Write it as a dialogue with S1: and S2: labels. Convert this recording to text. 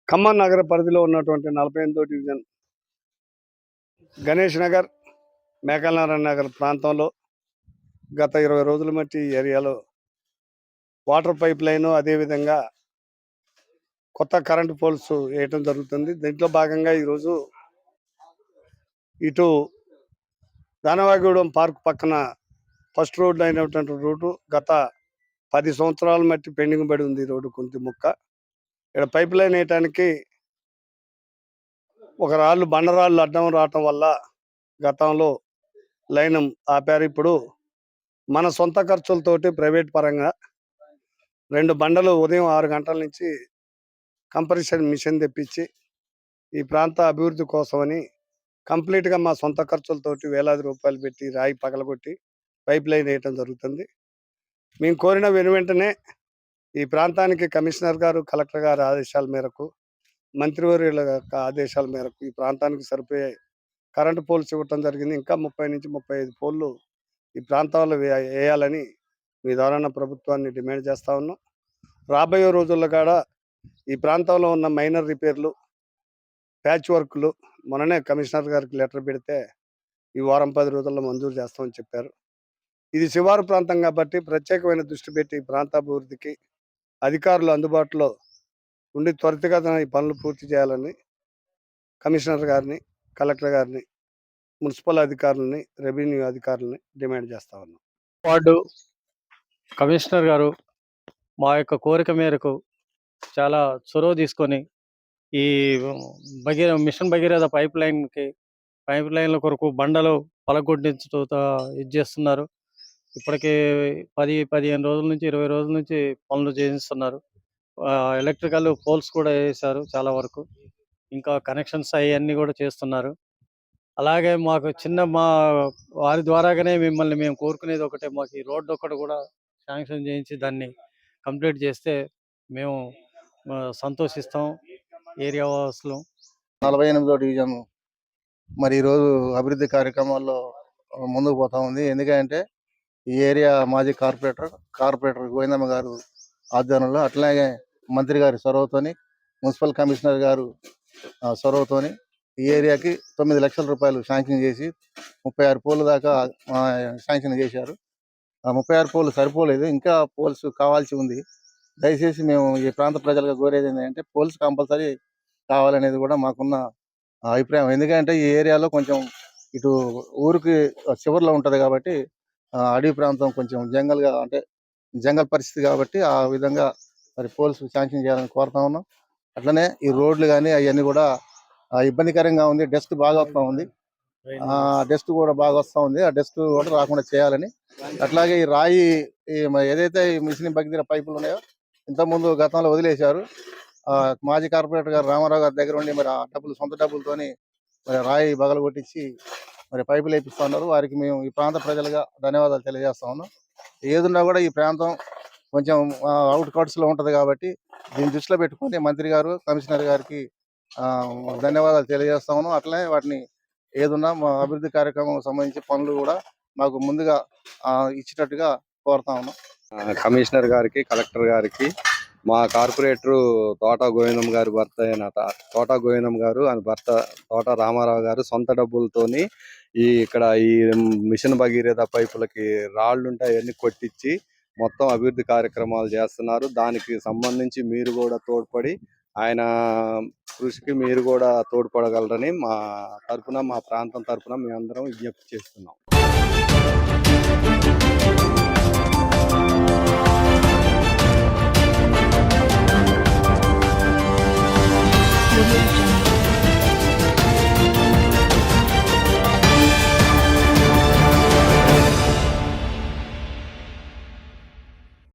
S1: ఖమ్మం నగర పరిధిలో ఉన్నటువంటి 48వ డివిజన్ గణేష్ నగర్, మేకలనారాయణ నగర్ ప్రాంతంలో గత 20 రోజుల మట్టి ఈ ఏరియాలో వాటర్ పైప్ లైన్, అదేవిధంగా కొత్త కరెంటు పోల్స్ వేయటం జరుగుతుంది. దీంట్లో భాగంగా ఈరోజు ఇటు దానవాగూడెం పార్క్ పక్కన ఫస్ట్ రోడ్ అయినటువంటి రోడ్డు గత 10 సంవత్సరాల మట్టి పెండింగ్ పడి ఉంది. రోడ్డు కొంత ముక్క ఇక్కడ పైప్ లైన్ వేయటానికి ఒక బండరాళ్ళు అడ్డం రావటం వల్ల గతంలో లైన్ ఆపారు. ఇప్పుడు మన సొంత ఖర్చులతోటి ప్రైవేట్ పరంగా 2 బండలు ఉదయం 6 గంటల నుంచి కంప్రెషన్ మిషన్ తెప్పించి ఈ ప్రాంత అభివృద్ధి కోసమని కంప్లీట్గా మా సొంత ఖర్చులతోటి వేలాది రూపాయలు పెట్టి రాయి పగలగొట్టి పైప్ లైన్ వేయటం జరుగుతుంది. మేము కోరిన వెనువెంటనే ఈ ప్రాంతానికి కమిషనర్ గారు, కలెక్టర్ గారి ఆదేశాల మేరకు, మంత్రివర్యుల యొక్క ఆదేశాల మేరకు ఈ ప్రాంతానికి సరిపోయే కరెంటు పోల్స్ ఇవ్వటం జరిగింది. ఇంకా 30 నుంచి 35 పోల్లు ఈ ప్రాంతాల్లో వేయాలని మీ ద్వారా ప్రభుత్వాన్ని డిమాండ్ చేస్తూ ఉన్నాం. రాబోయే రోజుల్లో కూడా ఈ ప్రాంతంలో ఉన్న మైనర్ రిపేర్లు, ప్యాచ్ వర్క్లు మొన్ననే కమిషనర్ గారికి లెటర్ పెడితే ఈ వారం 10 రోజుల్లో మంజూరు చేస్తామని చెప్పారు. ఇది శివారు ప్రాంతం కాబట్టి ప్రత్యేకమైన దృష్టి పెట్టి ఈ ప్రాంత అభివృద్ధికి అధికారులు అందుబాటులో ఉండి త్వరితగతిన ఈ పనులు పూర్తి చేయాలని కమిషనర్ గారిని, కలెక్టర్ గారిని, మున్సిపల్ అధికారులని, రెవెన్యూ అధికారులని డిమాండ్ చేస్తా ఉన్నాం.
S2: వార్డు కమిషనర్ గారు మా యొక్క కోరిక మేరకు చాలా చొరవ తీసుకొని ఈ మిషన్ భగీరథ పైప్ లైన్ల కొరకు బండలు పలగొట్టించుతో ఇది చేస్తున్నారు. ఇప్పటికి 10-15 రోజుల నుంచి 20 రోజుల నుంచి పనులు చేయిస్తున్నారు. ఎలక్ట్రికల్ పోల్స్ కూడా వేశారు చాలా వరకు. ఇంకా కనెక్షన్స్ అవన్నీ కూడా చేస్తున్నారు. అలాగే మాకు మా వారి ద్వారాగానే మిమ్మల్ని మేము కోరుకునేది ఒకటే, మాకు ఈ రోడ్డు ఒకటి కూడా శాంక్షన్ చేయించి దాన్ని కంప్లీట్ చేస్తే మేము సంతోషిస్తాం. ఏరియా వాసులు
S3: 48వ డివిజన్ మరి ఈరోజు అభివృద్ధి కార్యక్రమాల్లో ముందుకు పోతా ఉంది. ఎందుకంటే ఈ ఏరియా మాజీ కార్పొరేటర్ గోవిందమ్మ గారు ఆధ్వర్యంలో, అట్లాగే మంత్రి గారి చొరవతోని, మున్సిపల్ కమిషనర్ గారు చొరవతోని ఈ ఏరియాకి 9 లక్షల రూపాయలు శాంక్షన్ చేసి 36 పోల్ దాకా శాంక్షన్ చేశారు. 36 పోల్ సరిపోలేదు, ఇంకా పోల్స్ కావాల్సి ఉంది. దయచేసి మేము ఈ ప్రాంత ప్రజలకు కోరేది ఏంటంటే పోల్స్ కంపల్సరీ కావాలనేది కూడా మాకున్న అభిప్రాయం. ఎందుకంటే ఈ ఏరియాలో కొంచెం ఇటు ఊరికి చివరిలో ఉంటుంది కాబట్టి అడవి ప్రాంతం, కొంచెం జంగల్ పరిస్థితి కాబట్టి ఆ విధంగా మరి పోల్స్ శాంక్షన్ చేయాలని కోరుతా ఉన్నాం. అట్లనే ఈ రోడ్లు కానీ అవన్నీ కూడా ఇబ్బందికరంగా ఉంది. డస్ట్ బాగా వస్తూ ఉంది. ఆ డస్ట్ కూడా రాకుండా చేయాలని, అట్లాగే ఈ రాయి ఏదైతే మిషన్ భగీరథ పైపులు ఉన్నాయో ఇంతకుముందు గతంలో వదిలేశారు. మాజీ కార్పొరేటర్ గారు రామారావు గారి దగ్గర ఉండి మరి ఆ సొంత డబ్బులతోని మరి రాయి బగలు కొట్టించి మరి పైపులు వేపిస్తున్నారు. వారికి మేము ఈ ప్రాంత ప్రజలుగా ధన్యవాదాలు తెలియజేస్తా ఉన్నాం. ఏదున్నా కూడా ఈ ప్రాంతం కొంచెం అవుట్ కట్స్ లో ఉంటది కాబట్టి దీన్ని దృష్టిలో పెట్టుకుని మంత్రి గారు, కమిషనర్ గారికి ధన్యవాదాలు తెలియజేస్తా ఉన్నాం. అట్లనే వాటిని ఏదున్నా మా అభివృద్ధి కార్యక్రమం సంబంధించి పనులు కూడా మాకు ముందుగా ఇచ్చేటట్టుగా కోరుతా ఉన్నాం.
S4: కమిషనర్ గారికి, కలెక్టర్ గారికి, మా కార్పొరేటర్ తోట గోవిందం గారి భర్త అయిన తోట గోవిందం గారు ఆయన భర్త తోట రామారావు గారు సొంత డబ్బులతోని ఇక్కడ ఈ మిషన్ భగీరథ పైపులకి రాళ్ళు ఉంటాయి అవన్నీ కొట్టించి మొత్తం అభివృద్ధి కార్యక్రమాలు చేస్తున్నారు. దానికి సంబంధించి మీరు కూడా తోడ్పడి ఆయన కృషికి మీరు కూడా తోడ్పడగలరని మా ప్రాంతం తరఫున మేమందరం విజ్ఞప్తి చేస్తున్నాం.